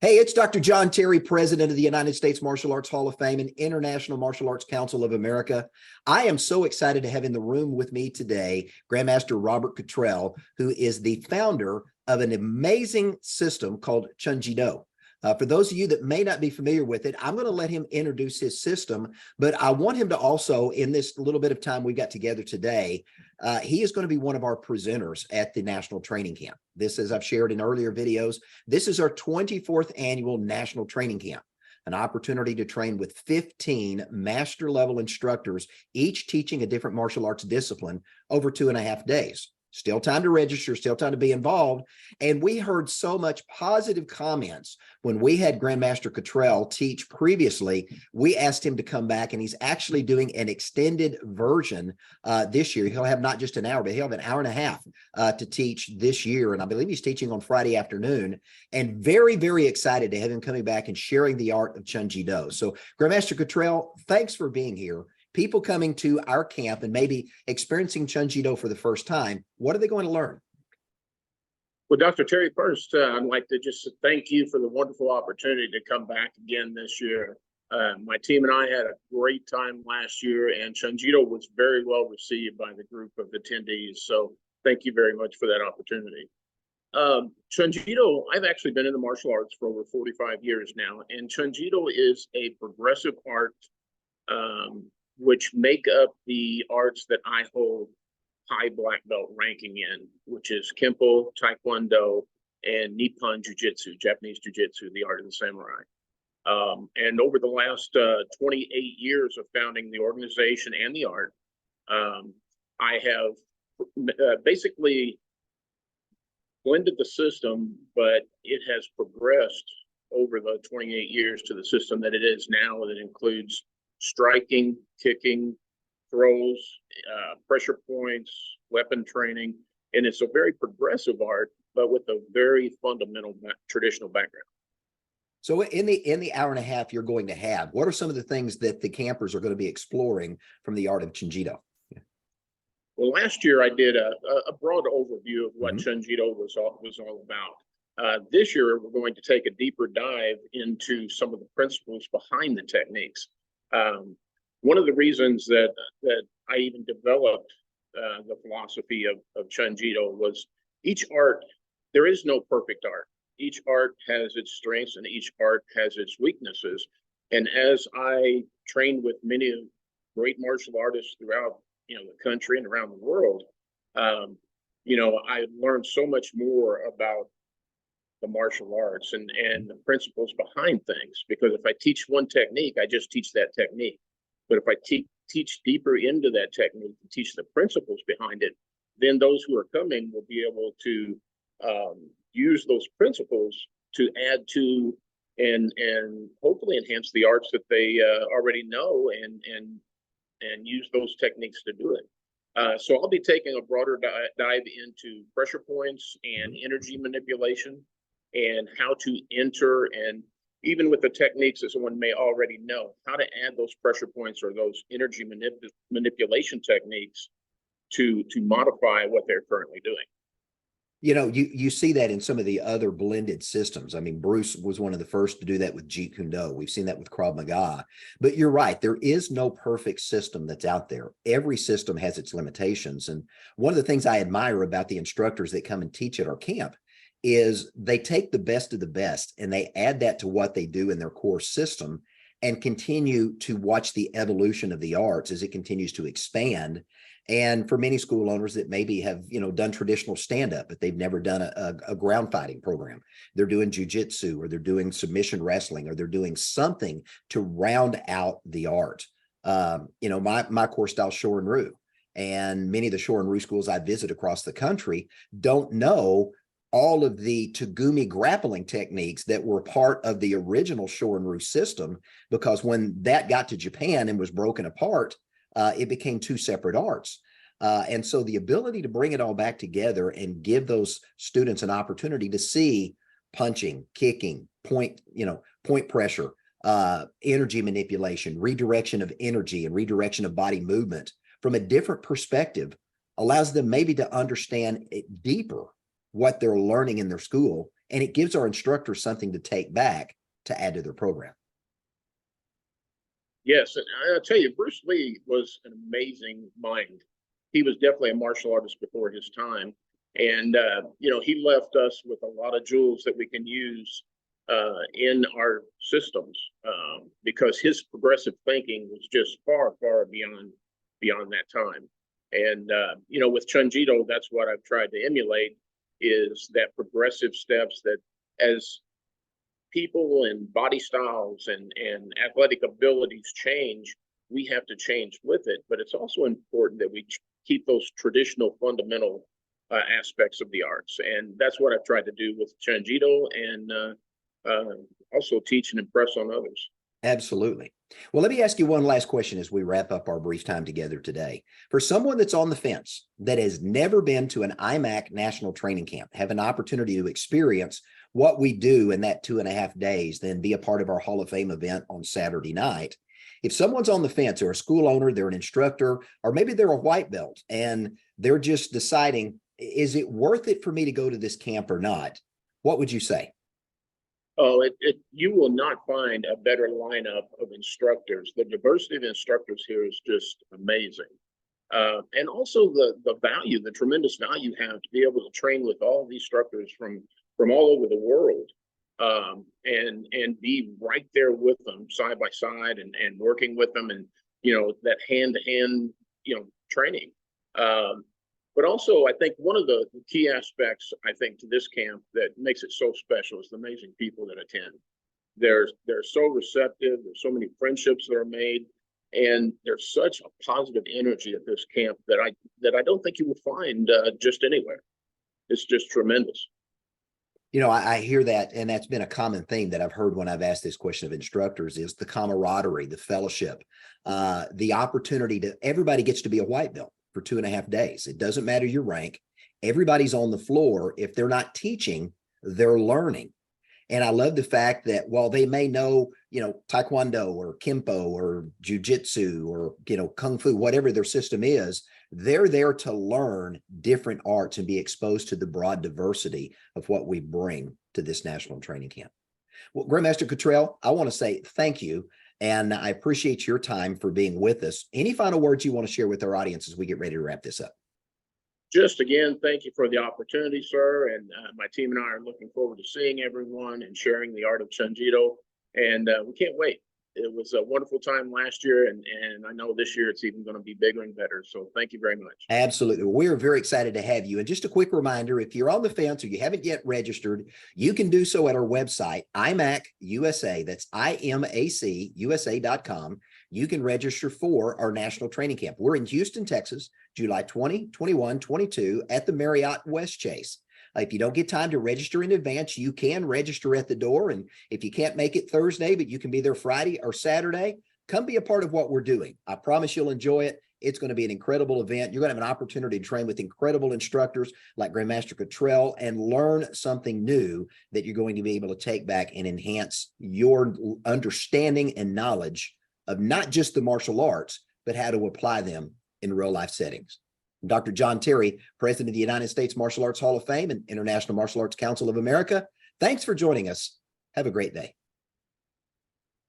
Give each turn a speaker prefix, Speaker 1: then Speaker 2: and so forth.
Speaker 1: Hey, it's Dr. John Terry, President of the United States Martial Arts Hall of Fame and International Martial Arts Council of America. I am so excited to have in the room with me today Grandmaster Robert Cutrell, who is the founder of an amazing system called Chunjido. For those of you that may not be familiar with it, I'm going to let him introduce his system, but I want him to also, in this little bit of time we got together today, he is going to be one of our presenters at the National Training Camp. This, as I've shared in earlier videos, this is our 24th annual National Training Camp, an opportunity to train with 15 master level instructors, each teaching a different martial arts discipline over 2.5 days. Still time to register, still time to be involved. And we heard so much positive comments when we had Grandmaster Cutrell teach previously. We asked him to come back, and he's actually doing an extended version this year. He'll have not just an hour, but he'll have an hour and a half to teach this year. And I believe he's teaching on Friday afternoon, and very, very excited to have him coming back and sharing the art of Chunjido. So Grandmaster Cutrell, thanks for being here. People coming to our camp and maybe experiencing Chunjido for the first time, what are they going to learn?
Speaker 2: Well, Dr. Terry, first, I'd like to just thank you for the wonderful opportunity to come back again this year. My team and I had a great time last year, and Chunjido was very well received by the group of attendees. So thank you very much for that opportunity. Chunjido, I've actually been in the martial arts for over 45 years now, and Chunjido is a progressive art which make up the arts that I hold high black belt ranking in, which is Kempo, Taekwondo, and Nippon Jiu-Jitsu, Japanese Jiu-Jitsu, the art of the samurai. And over the last 28 years of founding the organization and the art, I have basically blended the system, but it has progressed over the 28 years to the system that it is now, that includes striking, kicking, throws, pressure points, weapon training, and it's a very progressive art, but with a very fundamental traditional background.
Speaker 1: So in the hour and a half you're going to have, what are some of the things that the campers are going to be exploring from the art of Chunjido?
Speaker 2: Well, last year I did a broad overview of what Chunjido was all about. This year we're going to take a deeper dive into some of the principles behind the techniques. One of the reasons that I even developed the philosophy of Chunjido was each art, there is no perfect art. Each art has its strengths and each art has its weaknesses. And as I trained with many great martial artists throughout the country and around the world, I learned so much more about the martial arts and the principles behind things. Because if I teach one technique, I just teach that technique. But if I teach deeper into that technique and teach the principles behind it, then those who are coming will be able to use those principles to add to and hopefully enhance the arts that they already know and use those techniques to do it. So I'll be taking a broader dive into pressure points and energy manipulation, and how to enter, and even with the techniques that someone may already know, how to add those pressure points or those energy manipulation techniques to modify what they're currently doing.
Speaker 1: You see that in some of the other blended systems. I mean, Bruce was one of the first to do that with Jeet Kune Do. We've seen that with Krav Maga. But you're right, there is no perfect system that's out there. Every system has its limitations. And one of the things I admire about the instructors that come and teach at our camp is they take the best of the best and they add that to what they do in their core system and continue to watch the evolution of the arts as it continues to expand. And for many school owners that maybe have, done traditional stand-up, but they've never done a ground fighting program, they're doing jiu-jitsu, or they're doing submission wrestling, or they're doing something to round out the art. My core style Shorin-ryu, and many of the Shorin-ryu schools I visit across the country don't know all of the Tagumi grappling techniques that were part of the original Shorin-ryu system, because when that got to Japan and was broken apart, it became two separate arts. And so the ability to bring it all back together and give those students an opportunity to see punching, kicking, point pressure, energy manipulation, redirection of energy and redirection of body movement from a different perspective allows them maybe to understand it deeper what they're learning in their school and it gives our instructors something to take back to add to their program.
Speaker 2: Yes, and I'll tell you, Bruce Lee was an amazing mind. He was definitely a martial artist before his time. And, he left us with a lot of jewels that we can use in our systems because his progressive thinking was just far, far beyond that time. And, with Chunjido, that's what I've tried to emulate is that progressive steps that as people and body styles and athletic abilities change, we have to change with it. But it's also important that we keep those traditional fundamental aspects of the arts. And that's what I've tried to do with Chunjido and also teach and impress on others.
Speaker 1: Absolutely. Well, let me ask you one last question as we wrap up our brief time together today. For someone that's on the fence, that has never been to an IMAC national training camp, have an opportunity to experience what we do in that 2.5 days, then be a part of our Hall of Fame event on Saturday night. If someone's on the fence, or a school owner, they're an instructor, or maybe they're a white belt, and they're just deciding, is it worth it for me to go to this camp or not? What would you say?
Speaker 2: Oh, you will not find a better lineup of instructors. The diversity of instructors here is just amazing. And also the value, the tremendous value you have to be able to train with all these instructors from all over the world and be right there with them side by side and working with them and, that hand-to-hand, training. But also, I think one of the key aspects, I think, to this camp that makes it so special is the amazing people that attend. They're so receptive. There's so many friendships that are made, and there's such a positive energy at this camp that I don't think you will find just anywhere. It's just tremendous.
Speaker 1: I hear that, and that's been a common theme that I've heard when I've asked this question of instructors is the camaraderie, the fellowship, the opportunity everybody gets to be a white belt for 2.5 days. It doesn't matter your rank. Everybody's on the floor. If they're not teaching, they're learning. And I love the fact that while they may know, Taekwondo or Kempo or Jiu-Jitsu or, Kung Fu, whatever their system is, they're there to learn different arts and be exposed to the broad diversity of what we bring to this national training camp. Well, Grandmaster Cutrell, I want to say thank you. And I appreciate your time for being with us. Any final words you want to share with our audience as we get ready to wrap this up?
Speaker 2: Just again, thank you for the opportunity, sir. And my team and I are looking forward to seeing everyone and sharing the art of Chunjido. And we can't wait. It was a wonderful time last year, and I know this year it's even going to be bigger and better. So thank you very much.
Speaker 1: Absolutely. We're very excited to have you. And just a quick reminder, if you're on the fence or you haven't yet registered, you can do so at our website, IMACUSA. That's IMACUSA.com. You can register for our national training camp. We're in Houston, Texas, July 20, 21, 22 at the Marriott West Chase. If you don't get time to register in advance, you can register at the door. And if you can't make it Thursday, but you can be there Friday or Saturday, come be a part of what we're doing. I promise you'll enjoy it. It's going to be an incredible event. You're going to have an opportunity to train with incredible instructors like Grandmaster Cutrell and learn something new that you're going to be able to take back and enhance your understanding and knowledge of not just the martial arts, but how to apply them in real life settings. Dr. John Terry, President of the United States Martial Arts Hall of Fame and International Martial Arts Council of America. Thanks for joining us. Have a great day.